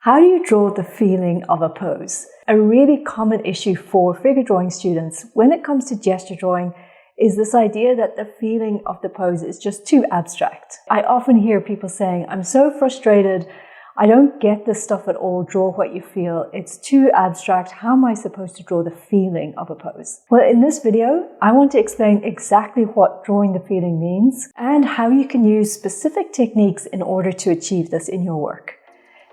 How do you draw the feeling of a pose? A really common issue for figure drawing students when it comes to gesture drawing is this idea that the feeling of the pose is just too abstract. I often hear people saying, I'm so frustrated, I don't get this stuff at all, draw what you feel, it's too abstract, how am I supposed to draw the feeling of a pose? Well, in this video, I want to explain exactly what drawing the feeling means and how you can use specific techniques in order to achieve this in your work.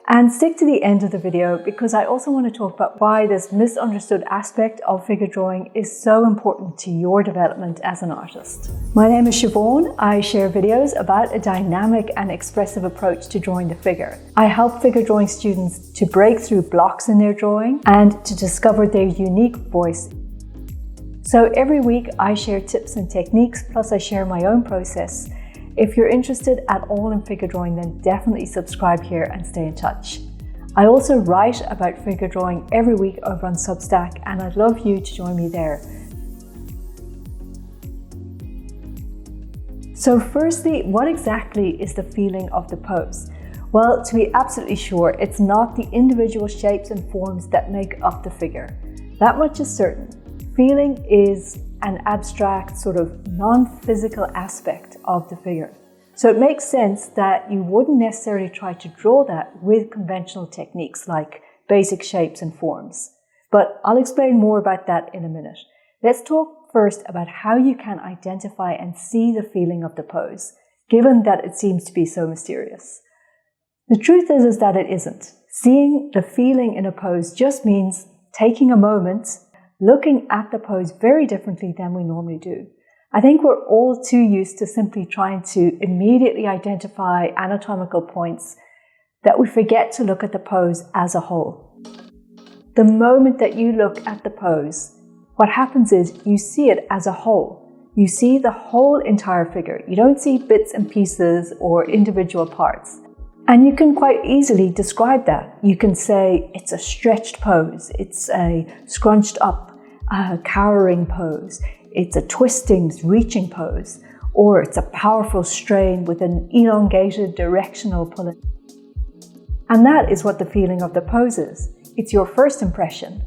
And stick to the end of the video because I also want to talk about why this misunderstood aspect of figure drawing is so important to your development as an artist. My name is Siobhan. I share videos about a dynamic and expressive approach to drawing the figure. I help figure drawing students to break through blocks in their drawing and to discover their unique voice. So every week I share tips and techniques, plus I share my own process. If you're interested at all in figure drawing, then definitely subscribe here and stay in touch. I also write about figure drawing every week over on Substack, and I'd love you to join me there. So firstly, what exactly is the feeling of the pose? Well, to be absolutely sure, it's not the individual shapes and forms that make up the figure. That much is certain. Feeling is an abstract, sort of non-physical aspect of the figure. So it makes sense that you wouldn't necessarily try to draw that with conventional techniques like basic shapes and forms. But I'll explain more about that in a minute. Let's talk first about how you can identify and see the feeling of the pose, given that it seems to be so mysterious. The truth is that it isn't. Seeing the feeling in a pose just means taking a moment, looking at the pose very differently than we normally do. I think we're all too used to simply trying to immediately identify anatomical points that we forget to look at the pose as a whole. The moment that you look at the pose, what happens is you see it as a whole. You see the whole entire figure. You don't see bits and pieces or individual parts. And you can quite easily describe that. You can say it's a stretched pose, it's a scrunched up, cowering pose, it's a twisting, reaching pose, or it's a powerful strain with an elongated directional pulling. And that is what the feeling of the pose is. It's your first impression.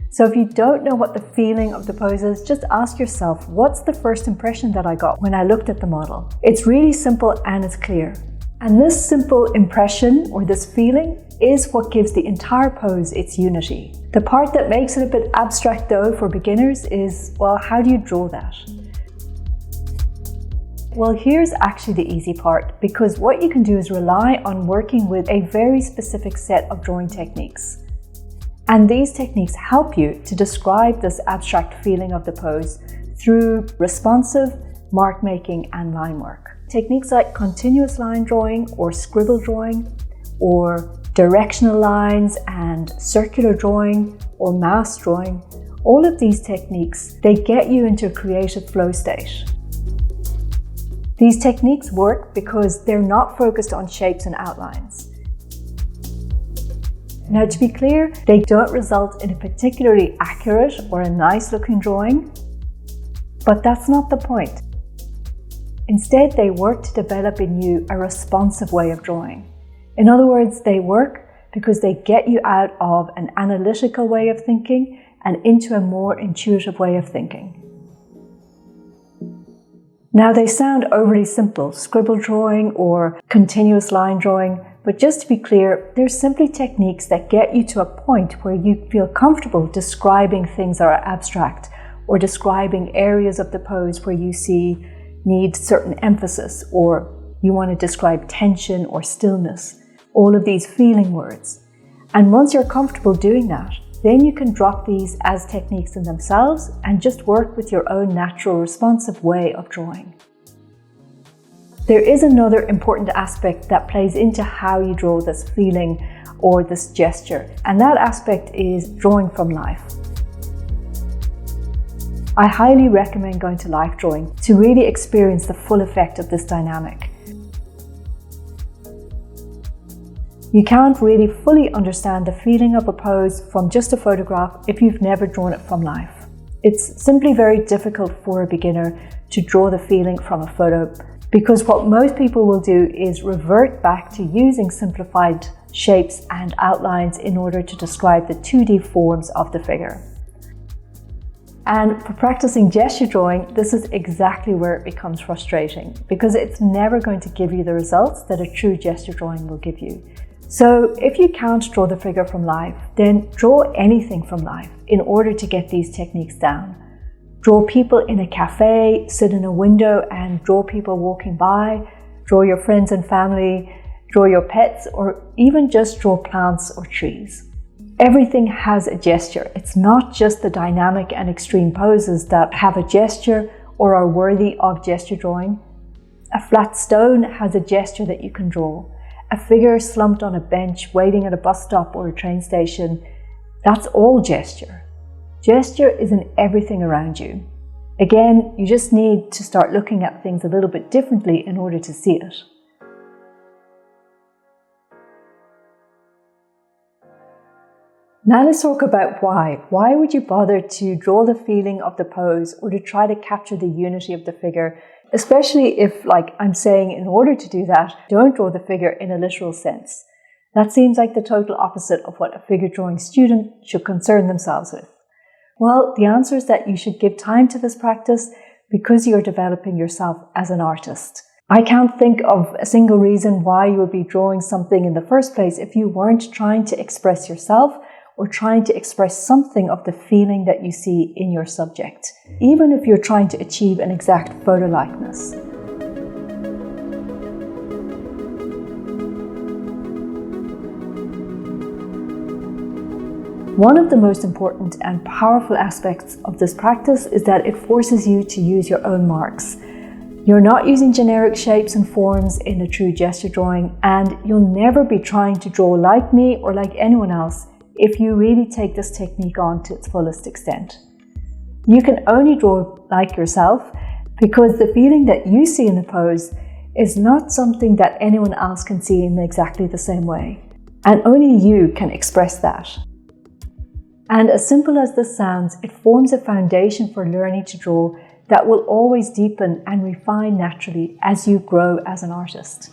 So if you don't know what the feeling of the pose is, just ask yourself, what's the first impression that I got when I looked at the model? It's really simple and it's clear. And this simple impression or this feeling is what gives the entire pose its unity. The part that makes it a bit abstract though for beginners is, well, how do you draw that? Well, here's actually the easy part, because what you can do is rely on working with a very specific set of drawing techniques. And these techniques help you to describe this abstract feeling of the pose through responsive mark making and line work. Techniques like continuous line drawing or scribble drawing or directional lines and circular drawing or mass drawing, all of these techniques, they get you into a creative flow state. These techniques work because they're not focused on shapes and outlines. Now, to be clear, they don't result in a particularly accurate or a nice looking drawing, but that's not the point. Instead, they work to develop in you a responsive way of drawing. In other words, they work because they get you out of an analytical way of thinking and into a more intuitive way of thinking. Now, they sound overly simple, scribble drawing or continuous line drawing, but just to be clear, they're simply techniques that get you to a point where you feel comfortable describing things that are abstract or describing areas of the pose where you need certain emphasis, or you want to describe tension or stillness, all of these feeling words. And once you're comfortable doing that, then you can drop these as techniques in themselves and just work with your own natural responsive way of drawing. There is another important aspect that plays into how you draw this feeling or this gesture, and that aspect is drawing from life. I highly recommend going to life drawing to really experience the full effect of this dynamic. You can't really fully understand the feeling of a pose from just a photograph if you've never drawn it from life. It's simply very difficult for a beginner to draw the feeling from a photo because what most people will do is revert back to using simplified shapes and outlines in order to describe the 2D forms of the figure. And for practicing gesture drawing, this is exactly where it becomes frustrating, because it's never going to give you the results that a true gesture drawing will give you. So if you can't draw the figure from life, then draw anything from life in order to get these techniques down. Draw people in a cafe, sit in a window and draw people walking by, draw your friends and family, draw your pets, or even just draw plants or trees. Everything has a gesture. It's not just the dynamic and extreme poses that have a gesture or are worthy of gesture drawing. A flat stone has a gesture that you can draw. A figure slumped on a bench waiting at a bus stop or a train station, that's all gesture. Gesture is in everything around you. Again, you just need to start looking at things a little bit differently in order to see it. Now let's talk about why. Why would you bother to draw the feeling of the pose or to try to capture the unity of the figure, especially if, like I'm saying, in order to do that, don't draw the figure in a literal sense. That seems like the total opposite of what a figure drawing student should concern themselves with. Well, the answer is that you should give time to this practice because you're developing yourself as an artist. I can't think of a single reason why you would be drawing something in the first place if you weren't trying to express yourself or trying to express something of the feeling that you see in your subject, even if you're trying to achieve an exact photo likeness. One of the most important and powerful aspects of this practice is that it forces you to use your own marks. You're not using generic shapes and forms in a true gesture drawing, and you'll never be trying to draw like me or like anyone else if you really take this technique on to its fullest extent. You can only draw like yourself because the feeling that you see in the pose is not something that anyone else can see in exactly the same way. And only you can express that. And as simple as this sounds, it forms a foundation for learning to draw that will always deepen and refine naturally as you grow as an artist.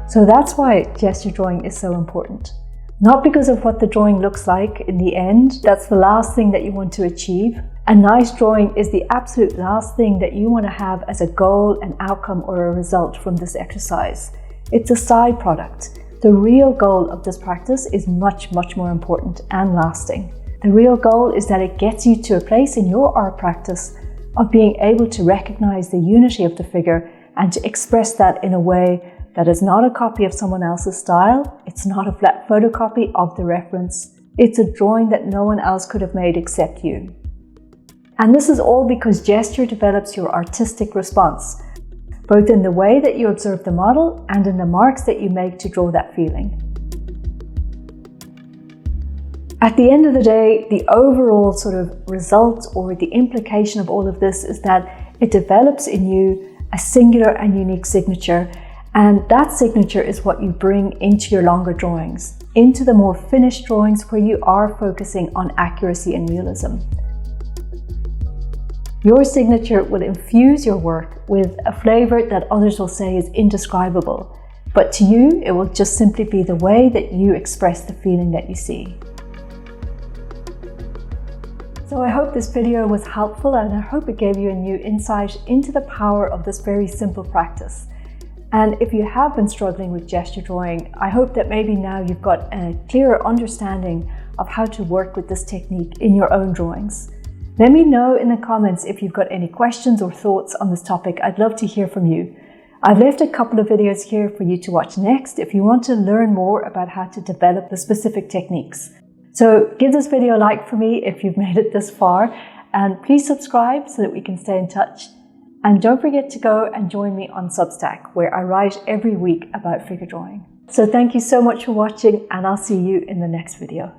So that's why gesture drawing is so important. Not because of what the drawing looks like in the end, that's the last thing that you want to achieve. A nice drawing is the absolute last thing that you want to have as a goal, an outcome, or a result from this exercise. It's a side product. The real goal of this practice is much, much more important and lasting. The real goal is that it gets you to a place in your art practice of being able to recognize the unity of the figure and to express that in a way that is not a copy of someone else's style, it's not a flat photocopy of the reference, it's a drawing that no one else could have made except you. And this is all because gesture develops your artistic response, both in the way that you observe the model and in the marks that you make to draw that feeling. At the end of the day, the overall sort of result or the implication of all of this is that it develops in you a singular and unique signature. And that signature is what you bring into your longer drawings, into the more finished drawings where you are focusing on accuracy and realism. Your signature will infuse your work with a flavor that others will say is indescribable, but to you, it will just simply be the way that you express the feeling that you see. So I hope this video was helpful, and I hope it gave you a new insight into the power of this very simple practice. And if you have been struggling with gesture drawing, I hope that maybe now you've got a clearer understanding of how to work with this technique in your own drawings. Let me know in the comments if you've got any questions or thoughts on this topic. I'd love to hear from you. I've left a couple of videos here for you to watch next if you want to learn more about how to develop the specific techniques. So give this video a like for me if you've made it this far, and please subscribe so that we can stay in touch. And don't forget to go and join me on Substack, where I write every week about figure drawing. So thank you so much for watching, and I'll see you in the next video.